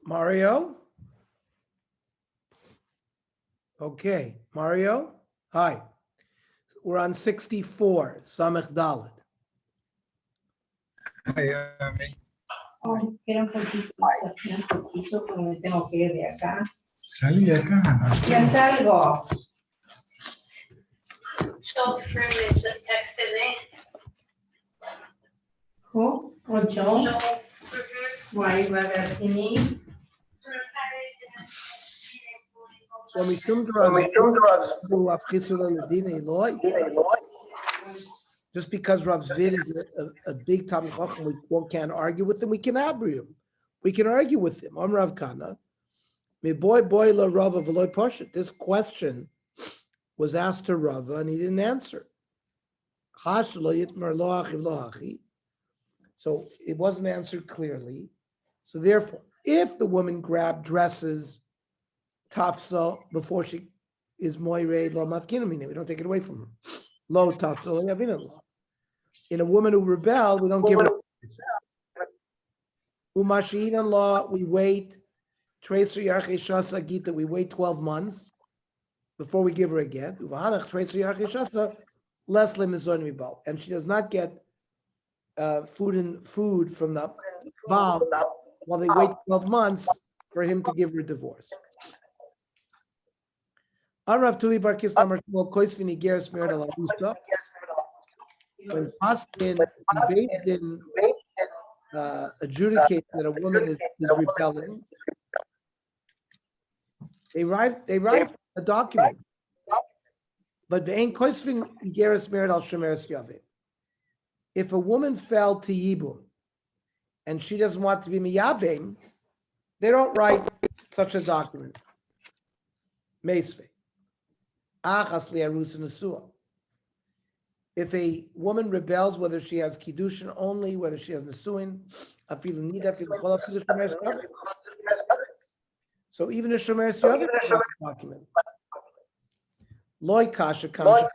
Mario? Okay, Mario? Hi. We're on 64, Samech Dalet. Ay, Espera un poquito, porque me tengo que ir de acá. salí de acá. Ya salgo. Schultz Freeman just texted me. 8. Why Bagatini? So mishum just because Rav Zvid is a big Talmid Chacham, we can't argue with him. We can argue him. We can argue with him. Am Rav Kana, me boy la Rava v'loy poshet. This question was asked to Rava and he didn't answer. So it wasn't answered clearly. So therefore, if the woman grabbed dresses, tafsa, before she is moirei lo mafkinamine, we don't take it away from her. Lo tafsa lo yavina lo. In a woman who rebelled, we don't give her. Umashiin law, we wait. Tracer yarche shasa gita, we wait 12 months before we give her a get. Uvahanach tracer yarche shasa less limizon mibal, and she does not get food from the Baal while they wait 12 months for him to give her a divorce. Arav Tui Bar Kis Amar Shmuel Koisvini Geras Mered Al Arusa. When Paskin Beis adjudicate that a woman is rebelling, they write a document. But ve'ein Koisvin Geras Mered Al Shemeres Yaveh. If a woman fell to Yibum and she doesn't want to be miyabim, they don't write such a document. Meisve. Achas li'arus nesua. If a woman rebels, whether she has kiddushin only, whether she has nesuin, afilu nida, afilu chol, afilu shomer yaveh. So even a shomer yaveh document. Loy kasha kamsha.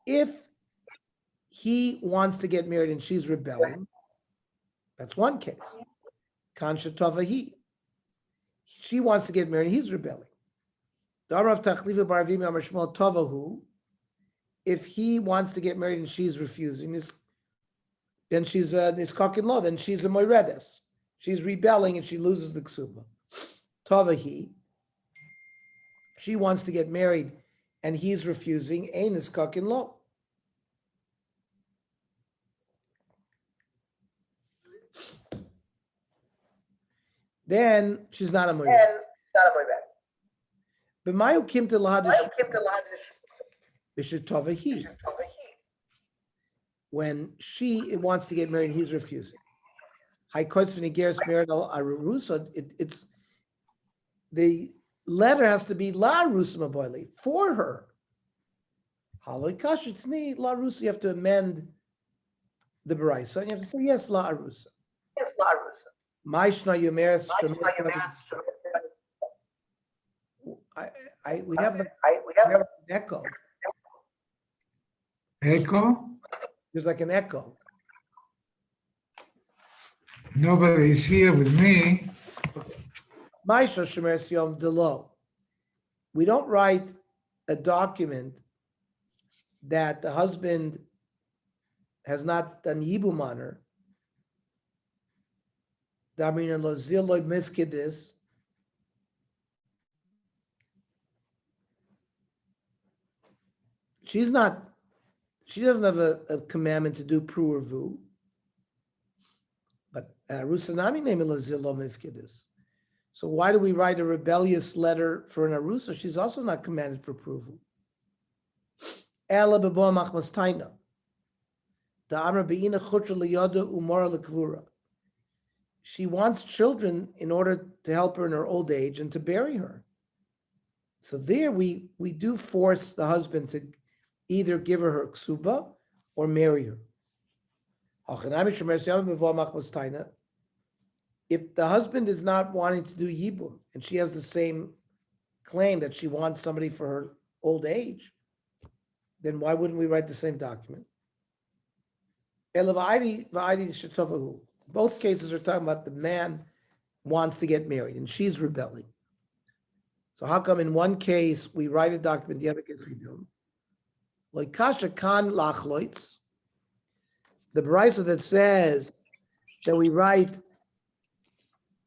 If he wants to get married and she's rebelling, that's one case. Kansha tavahi. She wants to get married and he's rebelling. If he wants to get married and she's refusing, then she's a niskakin law, then she's a moiredes. She's rebelling and she loses the ksuba. Tavahi. She wants to get married and he's refusing, a niskakin law. Then she's not a moired. But Mayu kim to lahadish b'shetavahi. When she wants to get married, he's refusing. It's the letter has to be la rusa maboili for her. Haloi kashitzni la rusa. You have to amend the baraisa. You have to say yes la arusa. Maishna Yomeres. We have an echo. Echo? There's like an echo. Nobody's here with me. Maishna Shomeres Yom Delo. We don't write a document that the husband has not done yibum on her. She doesn't have a commandment to do pru or vu. But Arusanami name Lazilo Mifkidis. So why do we write a rebellious letter for an Arusa? She's also not commanded for pruvu. Ela bebo machmas taina. Da amra beina chutra liyoda umora lekvura. She wants children in order to help her in her old age and to bury her. So there we do force the husband to either give her ksuba or marry her. If the husband is not wanting to do yibum and she has the same claim that she wants somebody for her old age, then why wouldn't we write the same document? Both cases are talking about the man wants to get married and she's rebelling. So how come in one case we write a document, the other case we don't? Like kasha kan lachloitz, the brisa that says that we write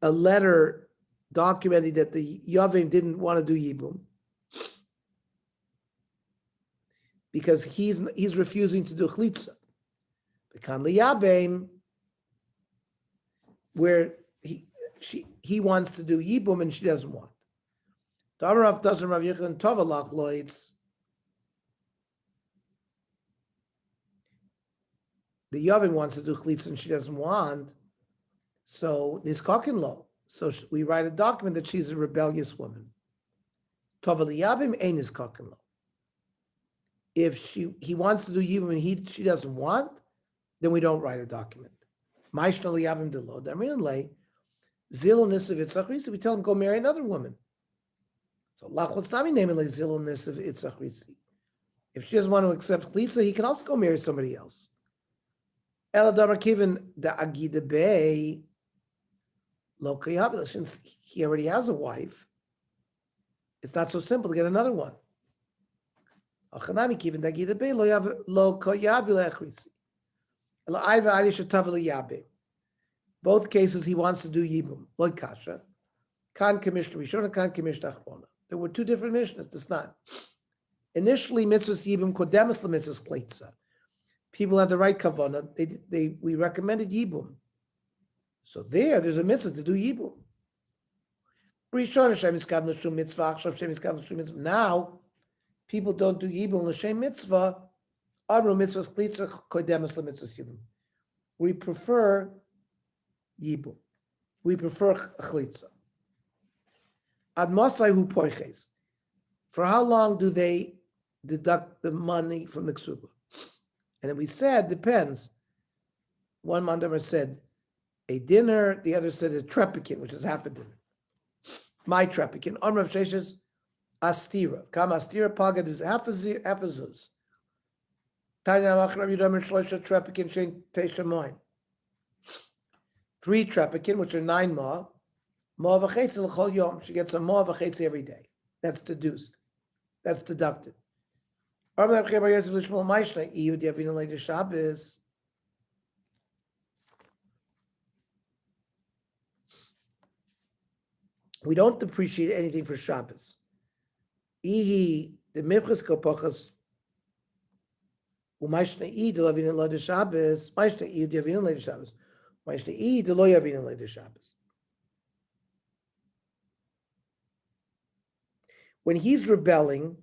a letter documenting that the Yavim didn't want to do yibum because he's refusing to do chlitza. The kan liyabim, where he wants to do yibum and she doesn't want. The Amarav doesn't Rav Yechon Tovalach loitz. The Yavim wants to do chlitz and she doesn't want. So niskakin lo. So we write a document that she's a rebellious woman. Toval yabim ein niskakin lo. If he wants to do yibum and she doesn't want, then we don't write a document. Ma'ishna liyavim delo. Damin lay zilul nisav itzach. We tell him go marry another woman. So lachotz nami name like zilul nisav itzach. If she doesn't want to accept chlitza, he can also go marry somebody else. Eladamar kiven the agida bay. Since he already has a wife, it's not so simple to get another one. Both cases he wants to do yibum. Like kasha, kan commissioner rishona, kan commissioner achrona. There were two different missionaries. That's not. Initially, mitzvahs yibum kodemus lemitzvahs kleitza. People had the right kavana. We recommended yibum. So there's a mitzvah to do yibum. Now, people don't do yibum l'shem mitzvah. We prefer yibum. We prefer chlitza. Ad masai hu poiches. For how long do they deduct the money from the ksuba? And then we said, depends. One mandamer said, a dinner, the other said a trepikin, which is half a dinner. My trepikin. On Rav Sheshes, astira. Kam astira pagad is half a zuz. Tanya Rav Yudamer Shlosha trepikin shein teisha moin. 3 trepikin, which are 9 ma. Ma v'chetzi l'chol yom. She gets a ma v'chetzi every day. That's deduced. That's deducted. Rav Chebar Yosef L'Shmuel Maishna, Iyud Yavina Leida Shabbos. We don't depreciate anything for Shabbos. Ihi the mifchas kopachas u'maishna I de lavina leida Shabbos. Maishna I de yavina leida Shabbos. Maishna I de lo yavina leida Shabbos. When he's rebelling,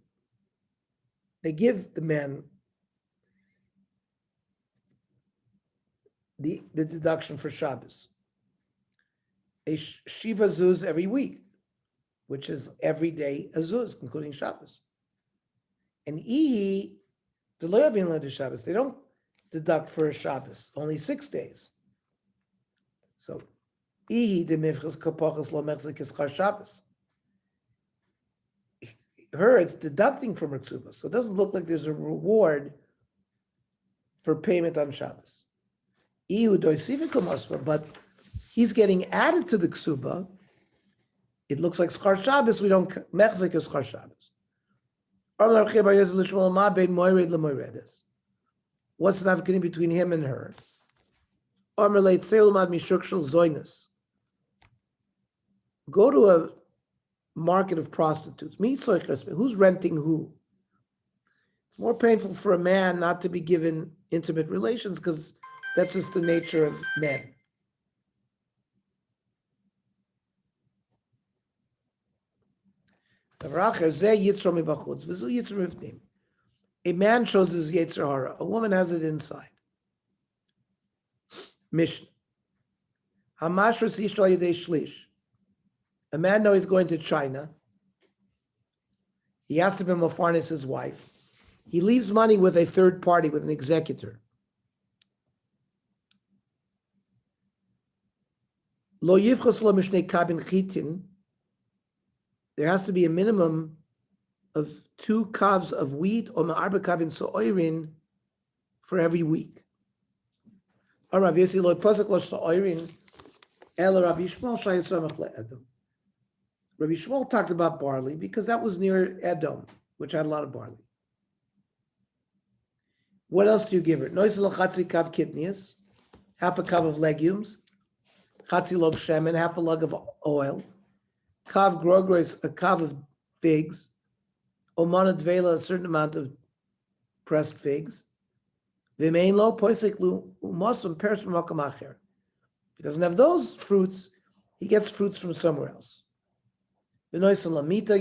they give the man the deduction for Shabbos. A shiva zuz every week, which is every day a zuz, including Shabbos. And ihi, the lo yavin leida Shabbos, they don't deduct for a Shabbos, only 6 days. So, ihi de mivchas kapachas lo mechzik eschar Shabbos. Her, it's deducting from her ksuba, so it doesn't look like there's a reward for payment on Shabbos. Ihu doisifika masva, but he's getting added to the ksuba. It looks like schar Shabbos. We don't mechzik is schar Shabbos. What's the nafkini between him and her? Go to a market of prostitutes. Who's renting who? It's more painful for a man not to be given intimate relations because that's just the nature of men. A man shows his Yetzer Hara. A woman has it inside. Mishnah. Hamashras Yisrael Yedei Shlish. A man knows he's going to China. He has to be Mefarnes his wife. He leaves money with a third party, with an executor. Lo yivchos lo mishnei kabin chitin. There has to be a minimum of 2 kavs of wheat or ma'arba kabin so'oirin for every week. Rav Yossi lo posek lo so'oirin el Rabbi Yishmael shayasomach le'edom. Rabbi Yishmael talked about barley because that was near Edom, which had a lot of barley. What else do you give her? Nois lo chatzi kav kidneys, half a kav of legumes, chatzi log shemen, half a lug of oil, kav grogros, a kav of figs, omana dvela, a certain amount of pressed figs, V'mein lo poisek lu umasum peres b'makom acher. If he doesn't have those fruits, he gets fruits from somewhere else. The nois lamita,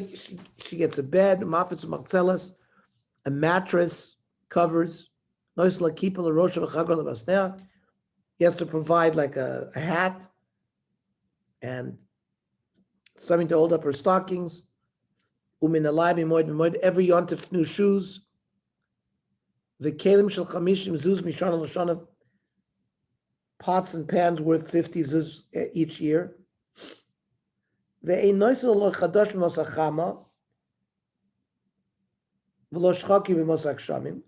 she gets a bed, mafetz martelas, a mattress, covers. Nois lakipa l'rosh v'chagor lebasnea. He has to provide like a hat and something to hold up her stockings. Umin alai b'moed b'moed, every yontif new shoes. The kelim shel chamishim zuz mishana l'shana, pots and pans worth 50 zuz each year. Ve'ein noisel lo chadash b'mos hachama, v'lo shchaki b'mos hakshamim.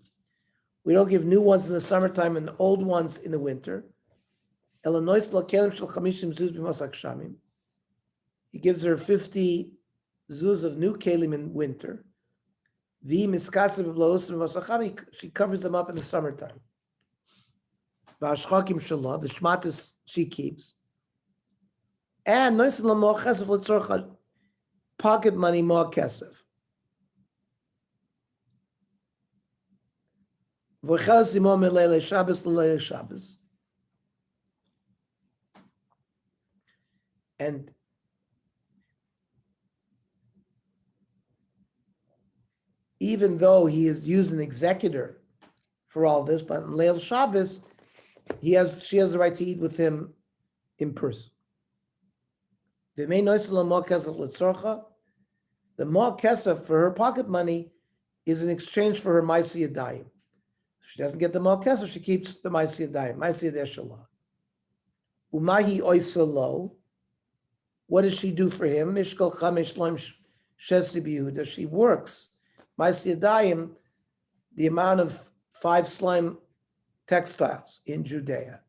We don't give new ones in the summertime and old ones in the winter. Ela noisel lo kelim shel chamishim zuz b'mos hakshamim. He gives her 50 zuz of new kelim in winter. She covers them up in the summertime. The shmatis she keeps. And pocket money more kesef. And even though he is used an executor for all this, but in Leil Shabbos, she has the right to eat with him in person. The more kesef for her pocket money is in exchange for her ma'aseh yadayim. She doesn't get the more kesef, she keeps the ma'aseh yadayim, ma'aseh yadei shalah. Umahi oisalo. What does she do for him? Mishkal chamesh loim shesi b'Yehuda. She works. Ma'aseh yadayim, the amount of 5 slime textiles in Judea.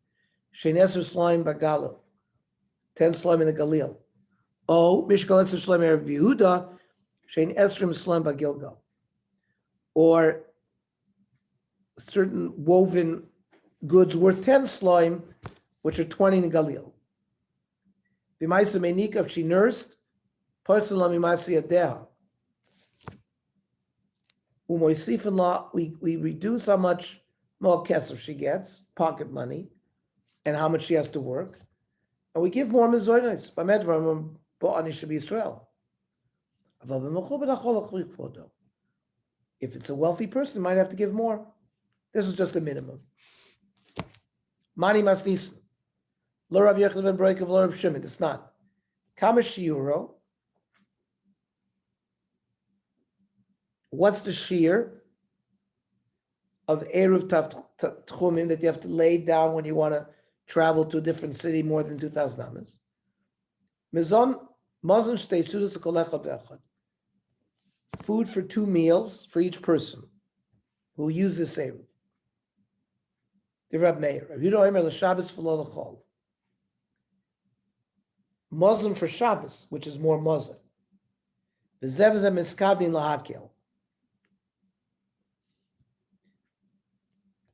Sheneser slime bagalil, 10 slime in the Galil. Oh, Mishkal eser slime erev Yehuda, shein esrim slime bagilgal. Or certain woven goods worth 10 slime, which are 20 in the Galil. B'maisa meinika, if she nursed, parson la mima'aseh yadeha. Umoisifin law, we reduce how much more kesef she gets, pocket money, and how much she has to work, and we give more mezornos. B'medvarim bo'ani should be Israel. If it's a wealthy person, might have to give more. This is just a minimum. Mani masnis, lo Rabbi Yochanan ben Broikav, lo Rabbi Shimon. It's not. Kama shiuro. What's the shear of Eruv Tchumim that you have to lay down when you want to travel to a different city more than 2,000 amas? Mizon mazon shtei sudas kol echad ve'echad. Food for 2 meals for each person who use this Eruv. The Rab Meir. Rav Yehuda Omer l'Shabbos v'lo l'chol. Mazon for Shabbos, which is more mazon. V'zev zeh miskavin lahakel.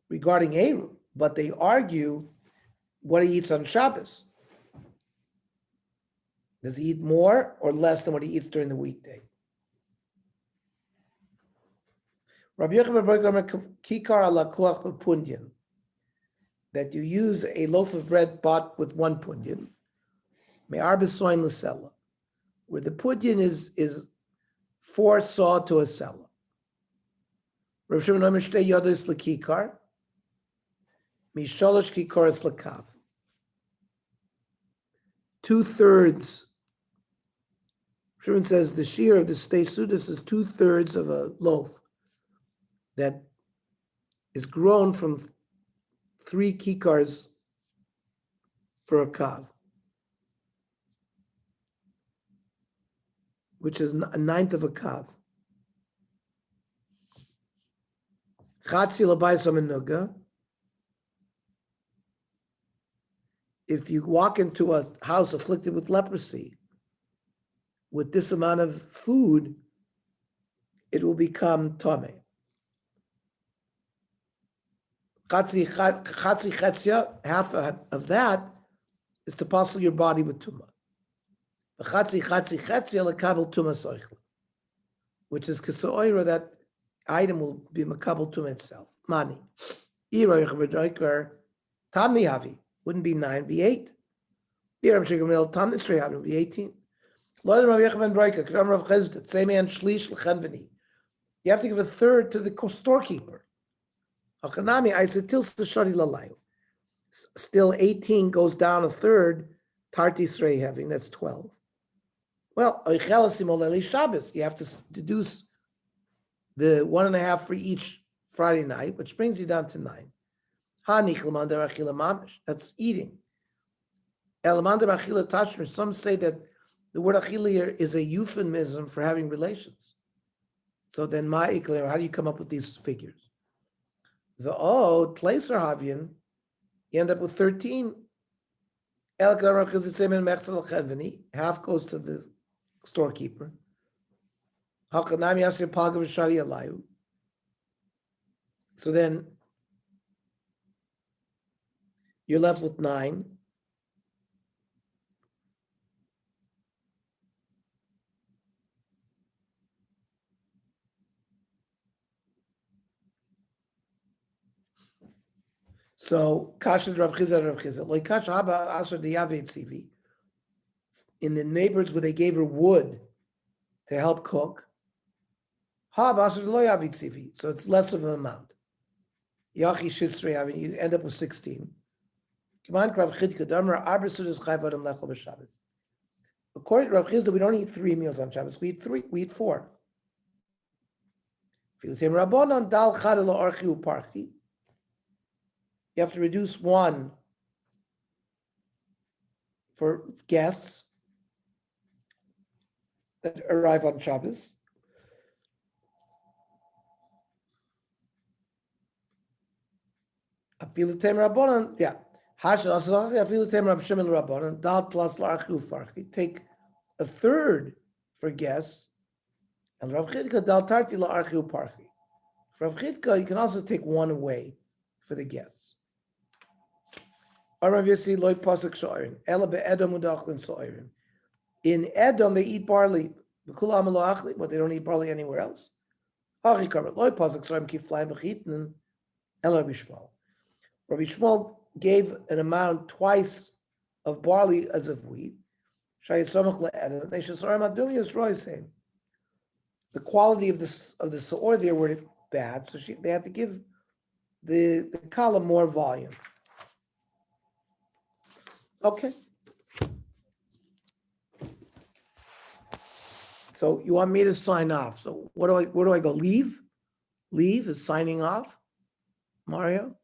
Regarding Eruv, but they argue what he eats on Shabbos. Does he eat more or less than what he eats during the weekday? Rabbi Yochanan ben Broikav kikar ala kuach b'punyan, that you use a loaf of bread bought with 1 punyan, me'ar b'soin l'sela, where the punyan is 4 saw to a sela. Rav Shimon Omer shtei yodos l'kikar, mishalosh kikoros lakav. 2/3. Shimon says the shear of the stei sudas is 2/3 of a loaf that is grown from 3 kikars for a kav, which is 1/9 of a kav. Chatzi l'bayis amenuga. If you walk into a house afflicted with leprosy, with this amount of food, it will become tameh. Chatzi chetzia, half of that is to passel your body with tumah. Chatzi chetzia lekabel tumah soichel, which is kasa'oira, that item will be makabel tumah itself. Mani. Tamni Havi wouldn't be 9, be 8. Tamni Srei Havi would be 18. You have to give a third to the storekeeper. I said, still 18 goes down a third, Tarti Srei having, that's 12. Well, you have to deduce the 1.5 for each Friday night, which brings you down to 9. That's eating. Some say that the word achila is a euphemism for having relations. So then, how do you come up with these figures? The Tleiser Havian, you end up with 13. Half goes to the storekeeper. So then you're left with 9. So kasha Rav Chizah. Like kasha haba asher diyavet tzivi. In the neighborhoods where they gave her wood to help cook, haba asher lo yavet tzivi. So it's less of an amount. Yachi shitzrei having, you end up with 16. According to Rav Chizah, we don't eat 3 meals on Shabbos. We eat 3. We eat 4. You have to reduce 1 for guests that arrive on Shabbos. Yeah. Take a third for guests. And Rav Chidka dal tarti la'archiu parchi. For Rav Chidka, you can also take 1 away for the guests. In Edom, they eat barley, but they don't eat barley anywhere else. Rabbi Shmuel gave an amount twice of barley as of wheat. The quality of the seor there were bad, so they had to give the column more volume. Okay. So you want me to sign off. So where do I go? Leave? Leave is signing off, Mario?